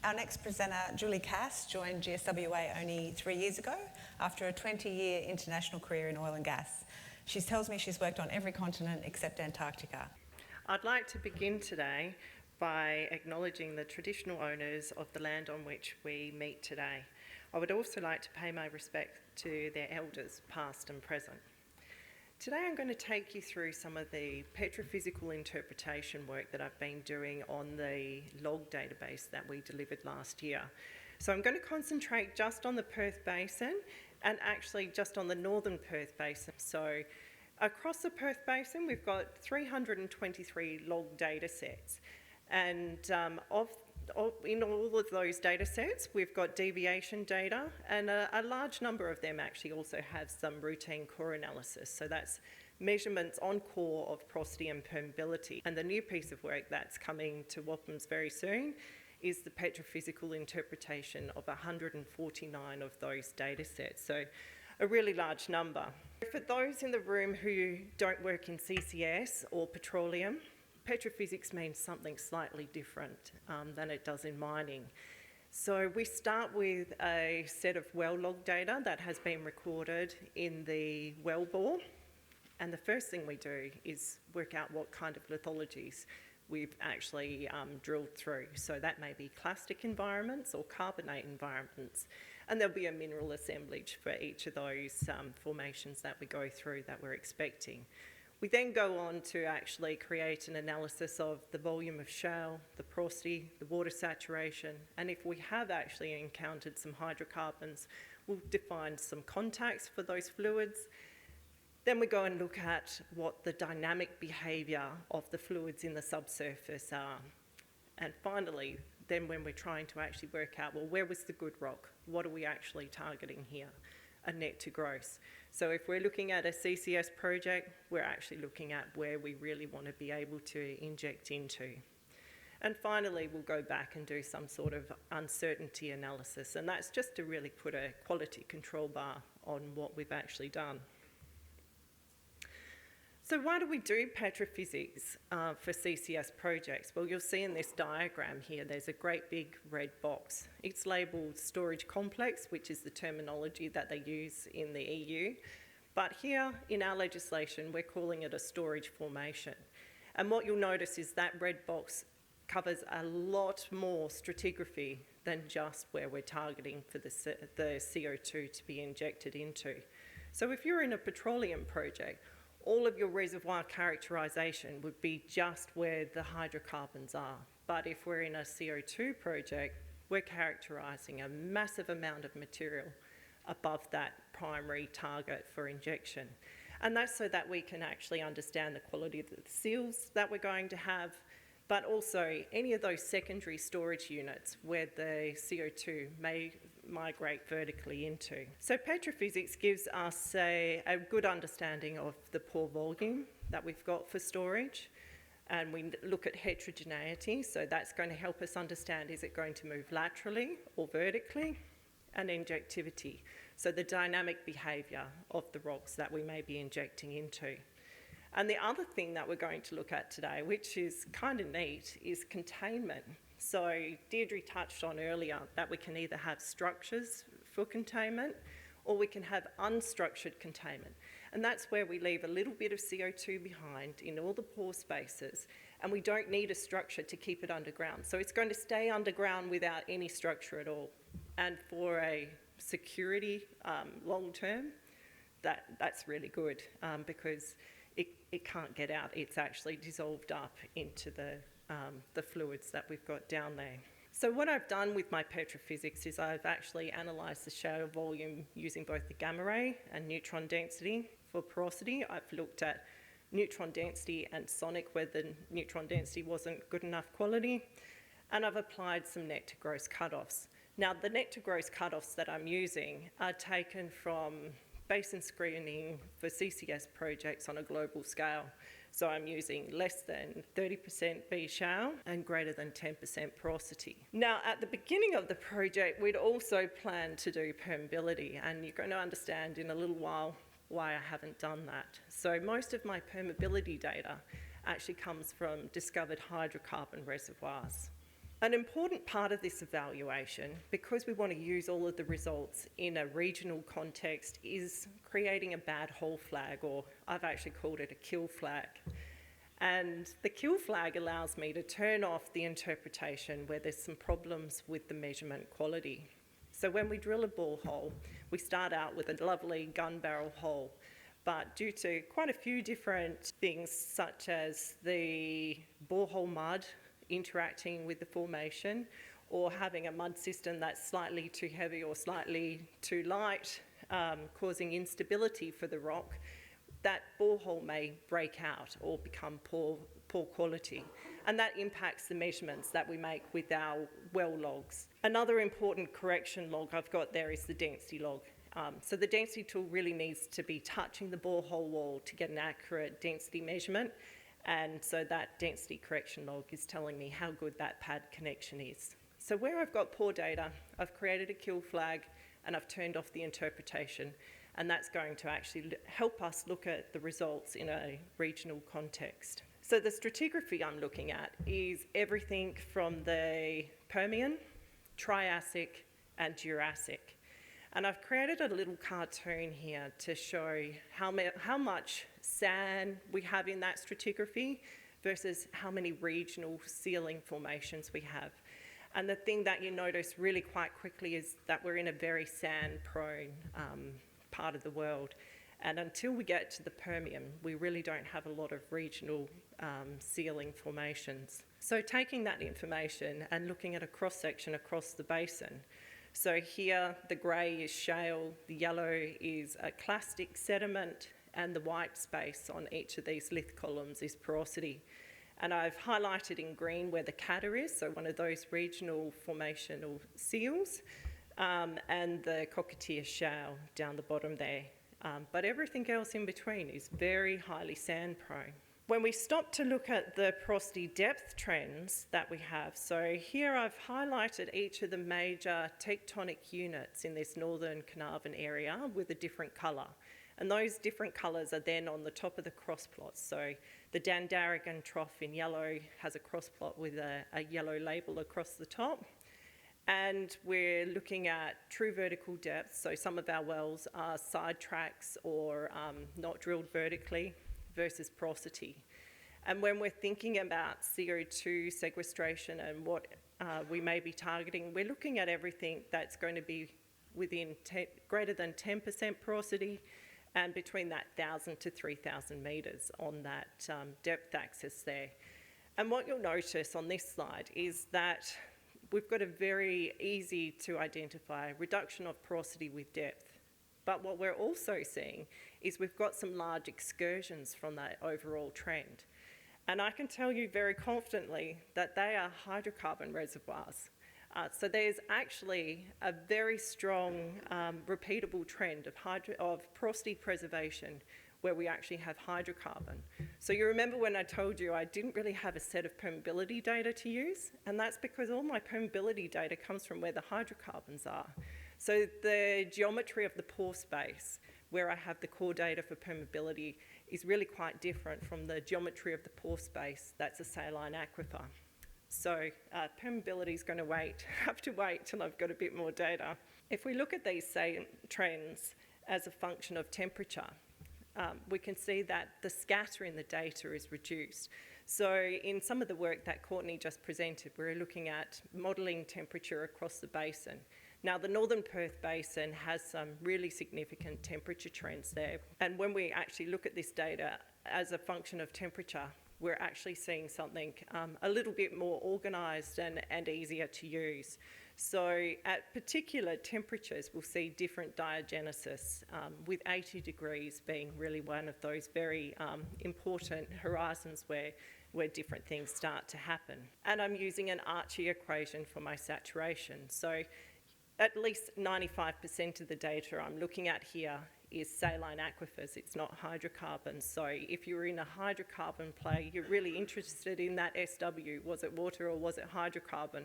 Our next presenter, Julie Cass, joined GSWA only 3 years ago after a 20-year international career in oil and gas. She tells me she's worked on every continent except Antarctica. I'd like to begin today by acknowledging the traditional owners of the land on which we meet today. I would also like to pay my respect to their elders, past and present. Today I'm going to take you through some of the petrophysical interpretation work that I've been doing on the log database that we delivered last year. So I'm going to concentrate just on the Perth Basin and actually just on the northern Perth Basin. So across the Perth Basin we've got 323 log data sets, and in all of those data sets we've got deviation data, and a large number of them actually also have some routine core analysis. So that's measurements on core of porosity and permeability. And the new piece of work that's coming to WAPMs very soon is the petrophysical interpretation of 149 of those data sets. So a really large number. For those in the room who don't work in CCS or petroleum, petrophysics means something slightly different than it does in mining. So we start with a set of well log data that has been recorded in the well bore, and the first thing we do is work out what kind of lithologies we've actually drilled through. So that may be clastic environments or carbonate environments, and there'll be a mineral assemblage for each of those formations that we go through that we're expecting. We then go on to actually create an analysis of the volume of shale, the porosity, the water saturation, and if we have actually encountered some hydrocarbons, we'll define some contacts for those fluids. Then we go and look at what the dynamic behaviour of the fluids in the subsurface are. And finally, then when we're trying to actually work out, well, where was the good rock? What are we actually targeting here? A net to gross. So if we're looking at a CCS project, we're actually looking at where we really want to be able to inject into. And finally, we'll go back and do some sort of uncertainty analysis, and that's just to really put a quality control bar on what we've actually done. So why do we do petrophysics for CCS projects? Well, you'll see in this diagram here, there's a great big red box. It's labelled storage complex, which is the terminology that they use in the EU. But here in our legislation, we're calling it a storage formation. And what you'll notice is that red box covers a lot more stratigraphy than just where we're targeting for the CO2 to be injected into. So if you're in a petroleum project, all of your reservoir characterisation would be just where the hydrocarbons are. But if we're in a CO2 project, we're characterising a massive amount of material above that primary target for injection. And that's so that we can actually understand the quality of the seals that we're going to have, but also any of those secondary storage units where the CO2 may migrate vertically into. So petrophysics gives us a good understanding of the pore volume that we've got for storage, and we look at heterogeneity, so that's going to help us understand, is it going to move laterally or vertically, and injectivity, so the dynamic behaviour of the rocks that we may be injecting into. And the other thing that we're going to look at today, which is kind of neat, is containment. So Deirdre touched on earlier that we can either have structures for containment or we can have unstructured containment. And that's where we leave a little bit of CO2 behind in all the pore spaces, and we don't need a structure to keep it underground. So it's going to stay underground without any structure at all. And for a security long term, that's really good because it can't get out. It's actually dissolved up into the fluids that we've got down there. So what I've done with my petrophysics is I've actually analysed the shale volume using both the gamma ray and neutron density. For porosity, I've looked at neutron density and sonic, where the neutron density wasn't good enough quality, and I've applied some net to gross cutoffs. Now, the net to gross cutoffs that I'm using are taken from basin screening for CCS projects on a global scale. So I'm using less than 30% B shale and greater than 10% porosity. Now, at the beginning of the project, we'd also planned to do permeability, and you're going to understand in a little while why I haven't done that. So most of my permeability data actually comes from discovered hydrocarbon reservoirs. An important part of this evaluation, because we want to use all of the results in a regional context, is creating a bad hole flag, or I've actually called it a kill flag. And the kill flag allows me to turn off the interpretation where there's some problems with the measurement quality. So when we drill a borehole, we start out with a lovely gun barrel hole, but due to quite a few different things, such as the borehole mud interacting with the formation, or having a mud system that's slightly too heavy or slightly too light, causing instability for the rock, that borehole may break out or become poor quality. And that impacts the measurements that we make with our well logs. Another important correction log I've got there is the density log. So the density tool really needs to be touching the borehole wall to get an accurate density measurement. And so that density correction log is telling me how good that pad connection is. So where I've got poor data, I've created a kill flag and I've turned off the interpretation. And that's going to actually help us look at the results in a regional context. So the stratigraphy I'm looking at is everything from the Permian, Triassic, and Jurassic. And I've created a little cartoon here to show how much sand we have in that stratigraphy versus how many regional sealing formations we have. And the thing that you notice really quite quickly is that we're in a very sand-prone part of the world. And until we get to the Permian, we really don't have a lot of regional sealing formations. So taking that information and looking at a cross-section across the basin. So here, the grey is shale, the yellow is a clastic sediment, and the white space on each of these lith columns is porosity. And I've highlighted in green where the Cata is, so one of those regional formational seals, and the Cockatier shale down the bottom there. But everything else in between is very highly sand prone. When we stop to look at the porosity depth trends that we have, so here I've highlighted each of the major tectonic units in this northern Carnarvon area with a different colour. And those different colours are then on the top of the cross plots. So the Dandaragan Trough in yellow has a cross plot with a yellow label across the top. And we're looking at true vertical depth, so some of our wells are side tracks or not drilled vertically versus porosity. And when we're thinking about CO2 sequestration and what we may be targeting, we're looking at everything that's going to be within greater than 10% porosity and between that 1,000 to 3,000 metres on that depth axis there. And what you'll notice on this slide is that we've got a very easy to identify reduction of porosity with depth. But what we're also seeing is we've got some large excursions from that overall trend. And I can tell you very confidently that they are hydrocarbon reservoirs. So there's actually a very strong repeatable trend of porosity preservation where we actually have hydrocarbon. So you remember when I told you I didn't really have a set of permeability data to use, and that's because all my permeability data comes from where the hydrocarbons are. So the geometry of the pore space, where I have the core data for permeability, is really quite different from the geometry of the pore space that's a saline aquifer. So permeability is going to have to wait till I've got a bit more data. If we look at these trends as a function of temperature, we can see that the scatter in the data is reduced. So in some of the work that Courtney just presented, we're looking at modelling temperature across the basin. Now, the Northern Perth Basin has some really significant temperature trends there. And when we actually look at this data as a function of temperature, we're actually seeing something a little bit more organised and easier to use. So at particular temperatures, we'll see different diagenesis, with 80 degrees being really one of those very important horizons where different things start to happen. And I'm using an Archie equation for my saturation. So at least 95% of the data I'm looking at here is saline aquifers, it's not hydrocarbons. So if you're in a hydrocarbon play, you're really interested in that SW, was it water or was it hydrocarbon?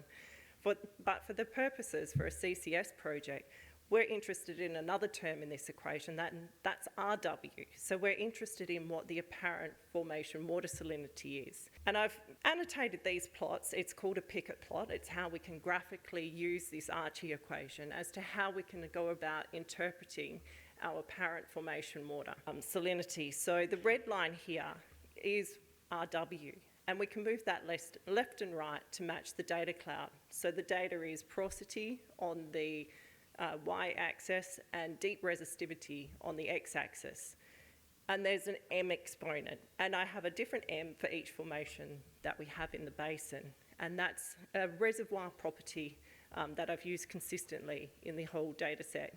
But for the purposes for a CCS project, we're interested in another term in this equation, that's RW. So we're interested in what the apparent formation water salinity is. And I've annotated these plots. It's called a Pickett plot. It's how we can graphically use this Archie equation as to how we can go about interpreting our apparent formation water salinity. So the red line here is RW. And we can move that left and right to match the data cloud. So the data is porosity on the y-axis and deep resistivity on the x-axis. And there's an M exponent. And I have a different M for each formation that we have in the basin. And that's a reservoir property that I've used consistently in the whole data set.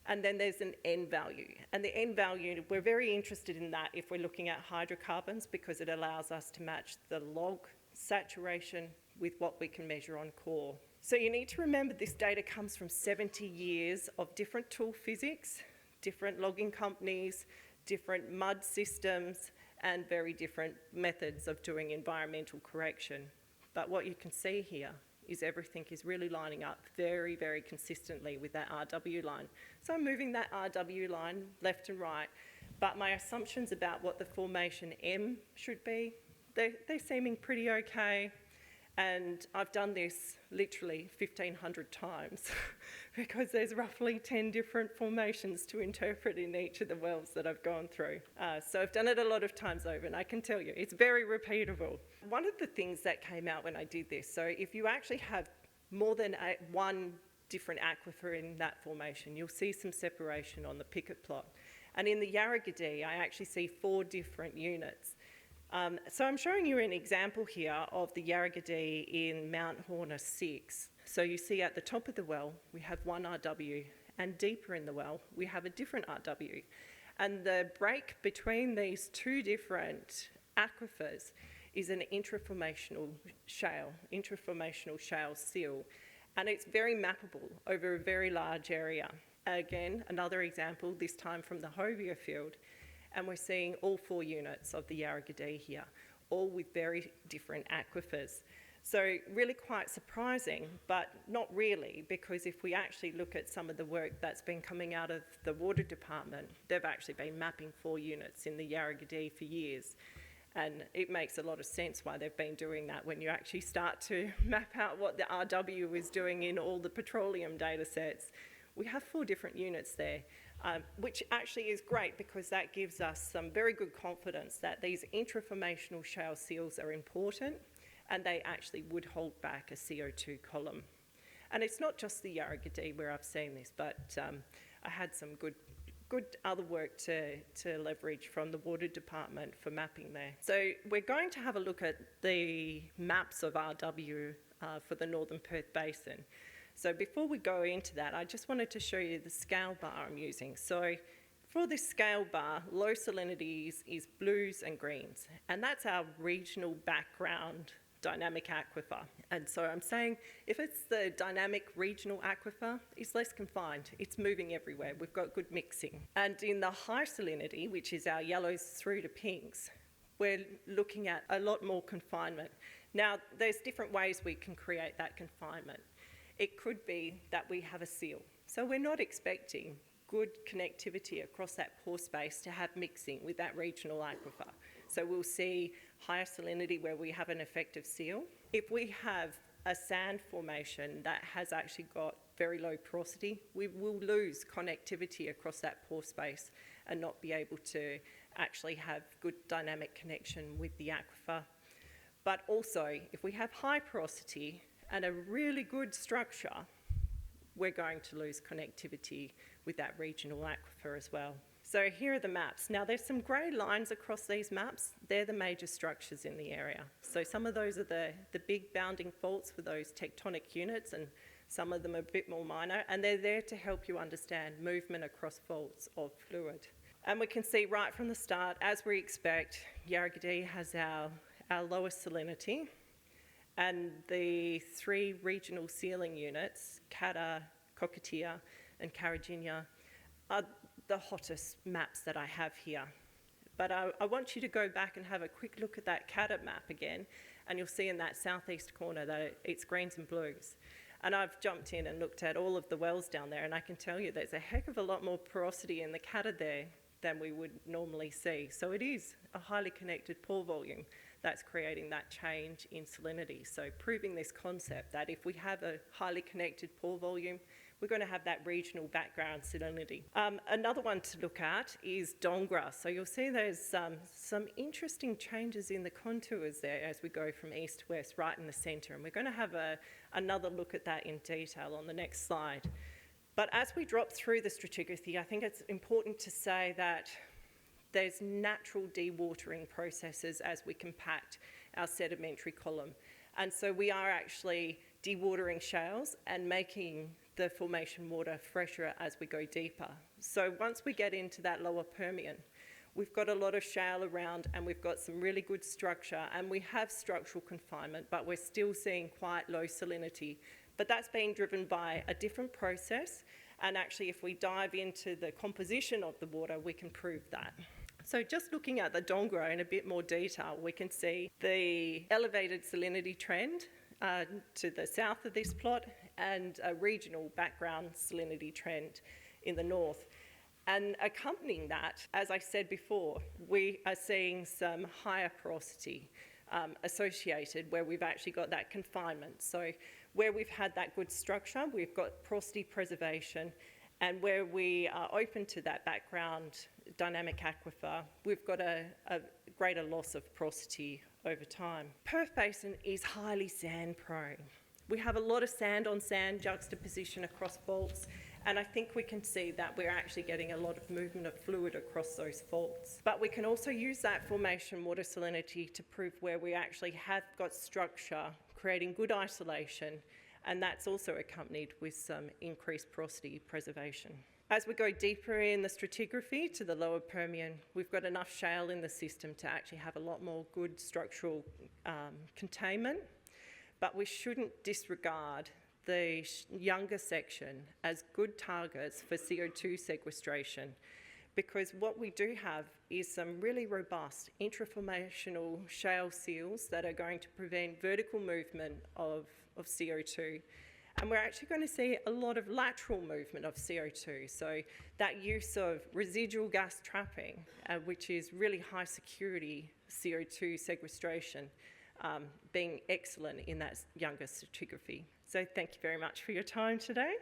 And then there's an N value. And the N value, we're very interested in that if we're looking at hydrocarbons because it allows us to match the log saturation with what we can measure on core. So you need to remember this data comes from 70 years of different tool physics, different logging companies, different mud systems, and very different methods of doing environmental correction. But what you can see here is everything is really lining up very, very consistently with that RW line. So I'm moving that RW line left and right, but my assumptions about what the formation M should be, they're seeming pretty okay. And I've done this literally 1,500 times because there's roughly 10 different formations to interpret in each of the wells that I've gone through. So I've done it a lot of times over, and I can tell you, it's very repeatable. One of the things that came out when I did this, so if you actually have more than one different aquifer in that formation, you'll see some separation on the Pickett plot. And in the Yarragadee, I actually see 4 different units. So I'm showing you an example here of the Yarragadee in Mount Horner 6. So you see at the top of the well, we have one RW, and deeper in the well, we have a different RW. And the break between these 2 different aquifers is an intraformational shale seal. And it's very mappable over a very large area. Again, another example, this time from the Hovia field. And we're seeing all 4 units of the Yarragadee here, all with very different aquifers. So really quite surprising, but not really, because if we actually look at some of the work that's been coming out of the water department, they've actually been mapping 4 units in the Yarragadee for years. And it makes a lot of sense why they've been doing that when you actually start to map out what the RW is doing in all the petroleum data sets. We have 4 different units there. Which actually is great because that gives us some very good confidence that these intraformational shale seals are important and they actually would hold back a CO2 column. And it's not just the Yarragadee where I've seen this, but I had some good other work to leverage from the water department for mapping there. So we're going to have a look at the maps of RW for the Northern Perth Basin. So before we go into that, I just wanted to show you the scale bar I'm using. So for this scale bar, low salinities is blues and greens, and that's our regional background dynamic aquifer. And so I'm saying if it's the dynamic regional aquifer, it's less confined. It's moving everywhere. We've got good mixing. And in the high salinity, which is our yellows through to pinks, we're looking at a lot more confinement. Now, there's different ways we can create that confinement. It could be that we have a seal. So we're not expecting good connectivity across that pore space to have mixing with that regional aquifer. So we'll see higher salinity where we have an effective seal. If we have a sand formation that has actually got very low porosity, we will lose connectivity across that pore space and not be able to actually have good dynamic connection with the aquifer. But also, if we have high porosity and a really good structure, we're going to lose connectivity with that regional aquifer as well. So here are the maps. Now there's some grey lines across these maps. They're the major structures in the area. So some of those are the big bounding faults for those tectonic units, and some of them are a bit more minor, and they're there to help you understand movement across faults of fluid. And we can see right from the start, as we expect, Yarragadee has our lowest salinity, and the 3 regional sealing units, Cata, Cockatier and Carriginia, are the hottest maps that I have here. But I want you to go back and have a quick look at that Cata map again, and you'll see in that southeast corner that it's greens and blues. And I've jumped in and looked at all of the wells down there, and I can tell you there's a heck of a lot more porosity in the Cata there than we would normally see. So it is a highly connected pore volume that's creating that change in salinity. So proving this concept that if we have a highly connected pore volume, we're going to have that regional background salinity. Another one to look at is Dongra. So you'll see there's some interesting changes in the contours there as we go from east to west, right in the centre. And we're going to have another look at that in detail on the next slide. But as we drop through the stratigraphy, I think it's important to say that there's natural dewatering processes as we compact our sedimentary column. And so we are actually dewatering shales and making the formation water fresher as we go deeper. So once we get into that lower Permian, we've got a lot of shale around and we've got some really good structure and we have structural confinement, but we're still seeing quite low salinity. But that's being driven by a different process, and actually if we dive into the composition of the water, we can prove that. So just looking at the Dongra in a bit more detail, we can see the elevated salinity trend to the south of this plot and a regional background salinity trend in the north. And accompanying that, as I said before, we are seeing some higher porosity associated where we've actually got that confinement. So where we've had that good structure, we've got porosity preservation, and where we are open to that background dynamic aquifer, we've got a greater loss of porosity over time. Perth Basin is highly sand prone. We have a lot of sand on sand juxtaposition across faults, and I think we can see that we're actually getting a lot of movement of fluid across those faults. But we can also use that formation water salinity to prove where we actually have got structure, creating good isolation, and that's also accompanied with some increased porosity preservation. As we go deeper in the stratigraphy to the lower Permian, we've got enough shale in the system to actually have a lot more good structural containment, but we shouldn't disregard the younger section as good targets for CO2 sequestration, because what we do have is some really robust intraformational shale seals that are going to prevent vertical movement of CO2. And we're actually going to see a lot of lateral movement of CO2. So that use of residual gas trapping, which is really high security CO2 sequestration, being excellent in that younger stratigraphy. So thank you very much for your time today.